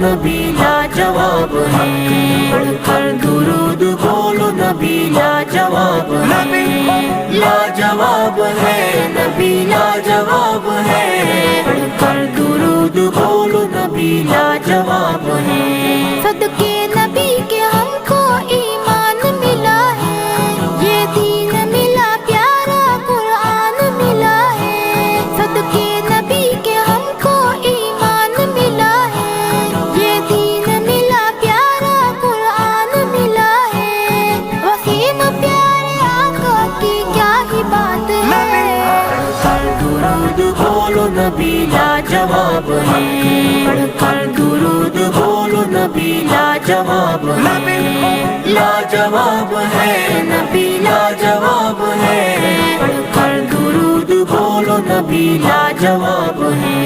نبی لاجواب ہے، پڑھ کر درود بولو نبی لاجواب ہے، لاجواب ہے نبی لاجواب ہے، پڑھ کر درود بولو نبی لاجواب ہے۔ صدقے نبی کے ہم کو ایمان ملا ہے، یہ دین ملا پیارا قرآن ملا ہے، صدقے نبی کے ہم کو ایمان ملا ہے، یہ دین ملا پیارا قرآن ملا ہے، وسیم پیارے آقا کی کیا ہی بات ہے، پڑھ کر درود بولو نبی لاجواب ہے، پڑھ کر درود بولو نبی لاجواب ہے، لاجواب ہے نبی لاجواب ہے، پڑھ کر درود بولو نبی لاجواب ہے۔